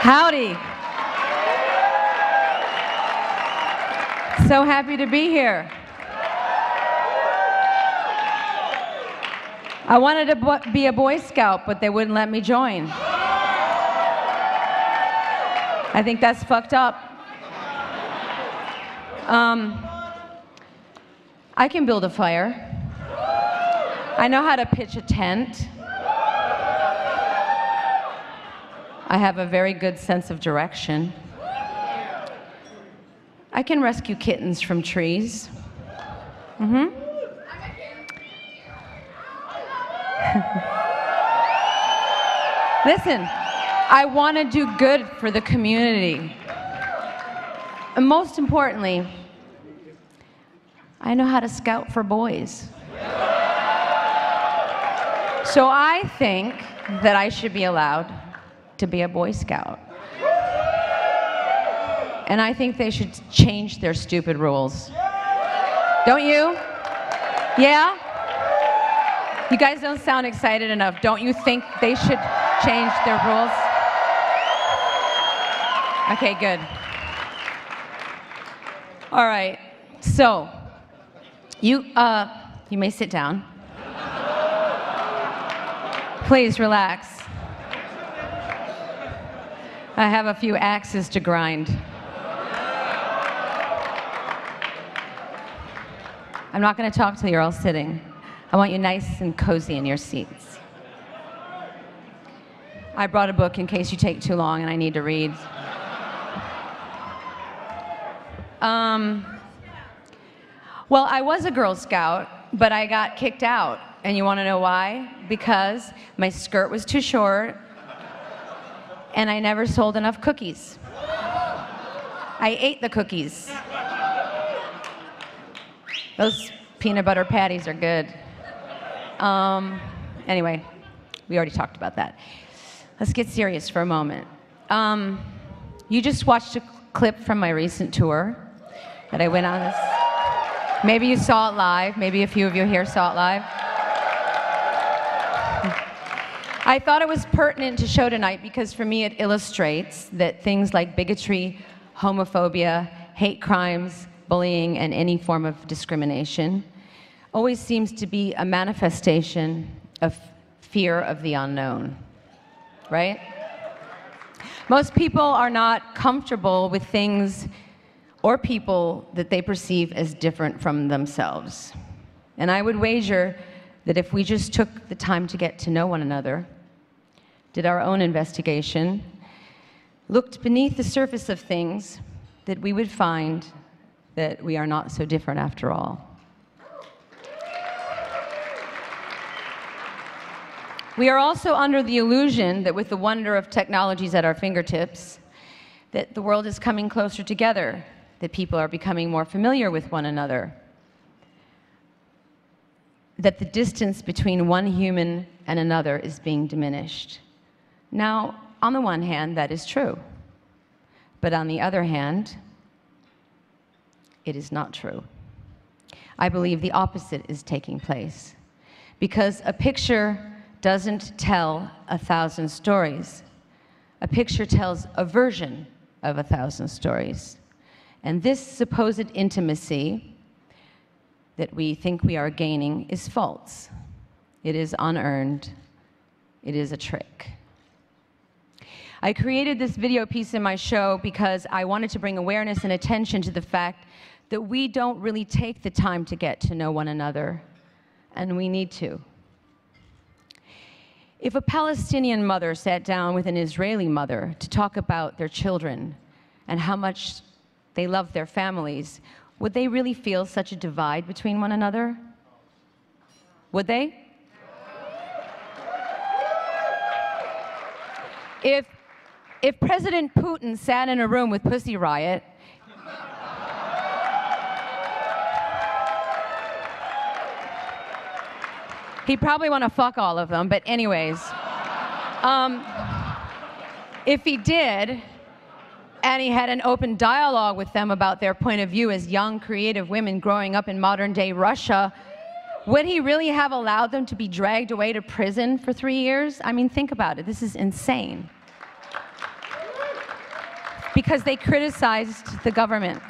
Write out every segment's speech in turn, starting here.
Howdy. So happy to be here. I wanted to be a Boy Scout, but they wouldn't let me join. I think that's fucked up. I can build a fire. I know how to pitch a tent. I have a very good sense of direction. I can rescue kittens from trees. Listen, I want to do good for the community. And most importantly, I know how to scout for boys. So I think that I should be allowed to be a Boy Scout. And I think they should change their stupid rules. Don't you? Yeah? You guys don't sound excited enough. Don't you think they should change their rules? Okay, good. All right, so you may sit down. Please relax. I have a few axes to grind. I'm not going to talk till you're all sitting. I want you nice and cozy in your seats. I brought a book in case you take too long and I need to read. Well, I was a Girl Scout, but I got kicked out. And you want to know why? Because my skirt was too short and I never sold enough cookies. I ate the cookies. Those peanut butter patties are good. Anyway, we already talked about that. Let's get serious for a moment. You just watched a clip from my recent tour that I went on this. Maybe you saw it live. Maybe a few of you here saw it live. I thought it was pertinent to show tonight because for me it illustrates that things like bigotry, homophobia, hate crimes, bullying, and any form of discrimination always seems to be a manifestation of fear of the unknown, right? Most people are not comfortable with things or people that they perceive as different from themselves. And I would wager that if we just took the time to get to know one another, did our own investigation, looked beneath the surface of things, that we would find that we are not so different after all. We are also under the illusion that with the wonder of technologies at our fingertips, that the world is coming closer together, that people are becoming more familiar with one another, that the distance between one human and another is being diminished. Now, on the one hand, that is true. But on the other hand, it is not true. I believe the opposite is taking place. Because a picture doesn't tell 1,000 stories. A picture tells a version of 1,000 stories. And this supposed intimacy that we think we are gaining is false. It is unearned. It is a trick. I created this video piece in my show because I wanted to bring awareness and attention to the fact that we don't really take the time to get to know one another, and we need to. If a Palestinian mother sat down with an Israeli mother to talk about their children and how much they love their families, would they really feel such a divide between one another? Would they? If President Putin sat in a room with Pussy Riot, he'd probably want to fuck all of them, but anyways. If he did, and he had an open dialogue with them about their point of view as young, creative women growing up in modern-day Russia, would he really have allowed them to be dragged away to prison for 3 years? I mean, think about it. This is insane. because they criticized the government.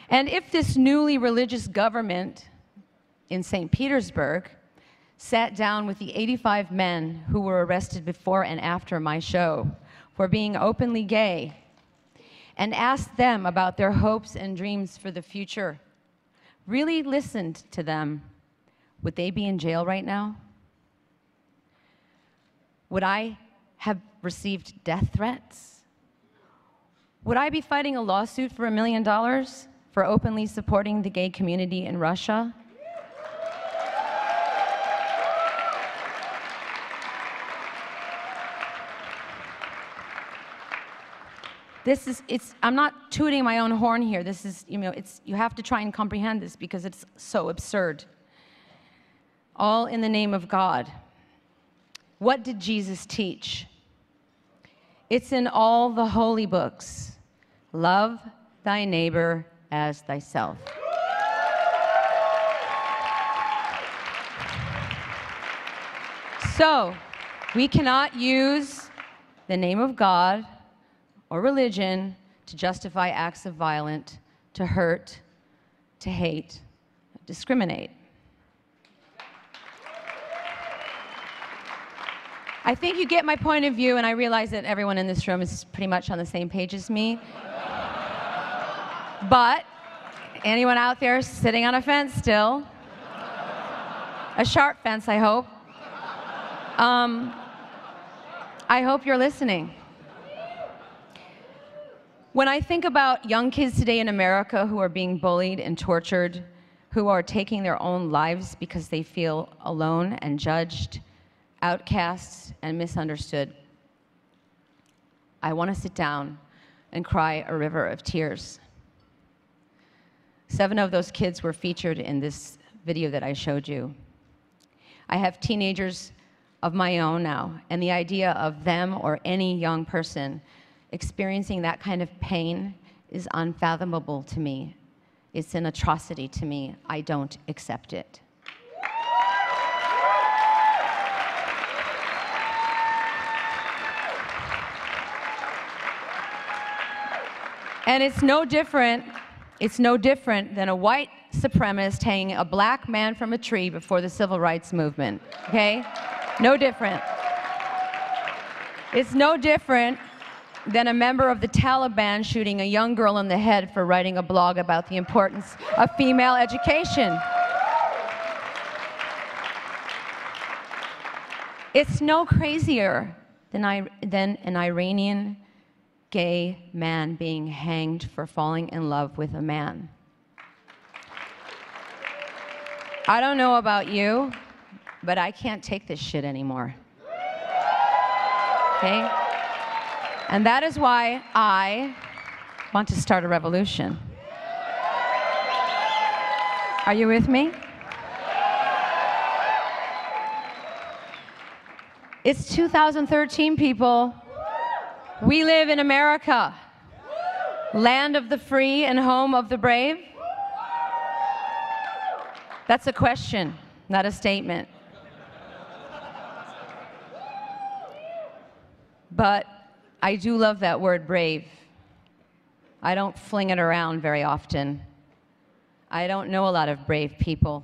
And if this newly religious government in St. Petersburg sat down with the 85 men who were arrested before and after my show for being openly gay and asked them about their hopes and dreams for the future, really listened to them, would they be in jail right now? Would I have received death threats? Would I be fighting a lawsuit for $1 million for openly supporting the gay community in Russia? I'm not tooting my own horn here. This is, you have to try and comprehend this because it's so absurd. All in the name of God. What did Jesus teach? It's in all the holy books. Love thy neighbor as thyself. So, we cannot use the name of God or religion to justify acts of violence, to hurt, to hate, discriminate. I think you get my point of view, and I realize that everyone in this room is pretty much on the same page as me. But anyone out there sitting on a fence still? A sharp fence, I hope. I hope you're listening. When I think about young kids today in America who are being bullied and tortured, who are taking their own lives because they feel alone and judged, outcasts and misunderstood, I want to sit down and cry a river of tears. 7 of those kids were featured in this video that I showed you. I have teenagers of my own now, and the idea of them or any young person experiencing that kind of pain is unfathomable to me. It's an atrocity to me. I don't accept it. And it's no different than a white supremacist hanging a black man from a tree before the civil rights movement, okay? No different. It's no different than a member of the Taliban shooting a young girl in the head for writing a blog about the importance of female education. It's no crazier than an Iranian gay man being hanged for falling in love with a man. I don't know about you, but I can't take this shit anymore. Okay? And that is why I want to start a revolution. Are you with me? It's 2013, people. We live in America, land of the free and home of the brave. That's a question, not a statement. But I do love that word, brave. I don't fling it around very often. I don't know a lot of brave people.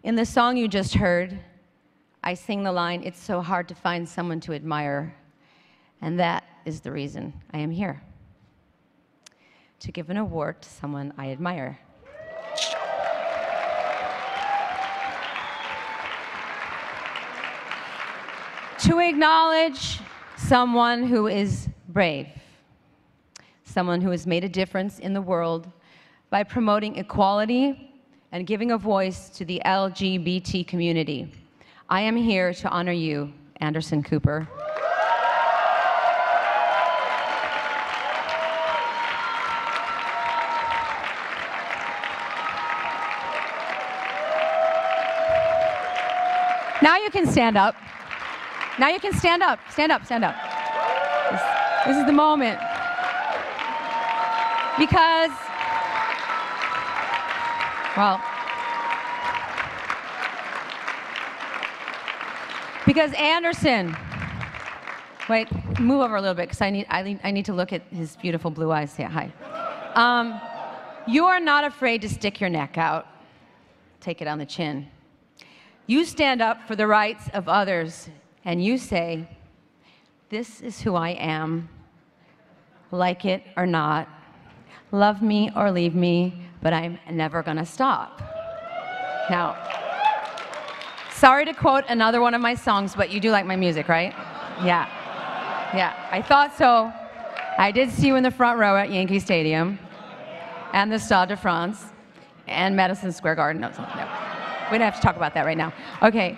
In the song you just heard, I sing the line, "It's so hard to find someone to admire." And that is the reason I am here, to give an award to someone I admire. To acknowledge someone who is brave, someone who has made a difference in the world by promoting equality and giving a voice to the LGBT community. I am here to honor you, Anderson Cooper. Now you can stand up. Now you can stand up. Stand up, stand up. This is the moment. Because, Wait, move over a little bit, because I need to look at his beautiful blue eyes. Say hi. You are not afraid to stick your neck out. Take it on the chin. You stand up for the rights of others, and you say, this is who I am, like it or not, love me or leave me, but I'm never gonna stop. Now, sorry to quote another one of my songs, but you do like my music, right? Yeah, I thought so. I did see you in the front row at Yankee Stadium, and the Stade de France, and Madison Square Garden. No, we don't have to talk about that right now. Okay,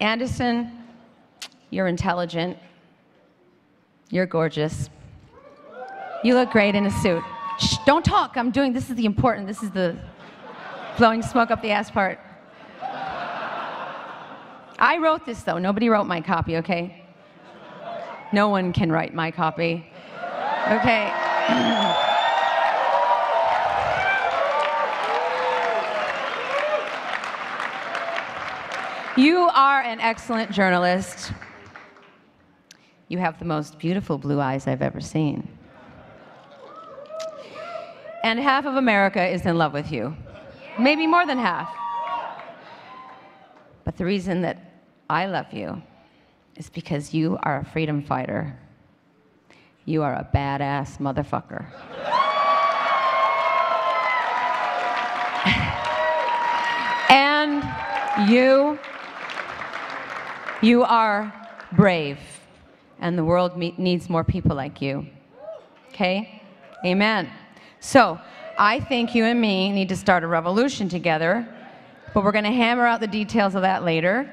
Anderson, you're intelligent. You're gorgeous. You look great in a suit. Shh, don't talk. This is the important, this is the blowing smoke up the ass part. I wrote this, though. Nobody wrote my copy, okay? No one can write my copy. Okay. You are an excellent journalist. You have the most beautiful blue eyes I've ever seen. And half of America is in love with you. Maybe more than half. But the reason that I love you is because you are a freedom fighter. You are a badass motherfucker. And you are brave. And the world needs more people like you. Okay? Amen. So, I think you and me need to start a revolution together, but we're going to hammer out the details of that later.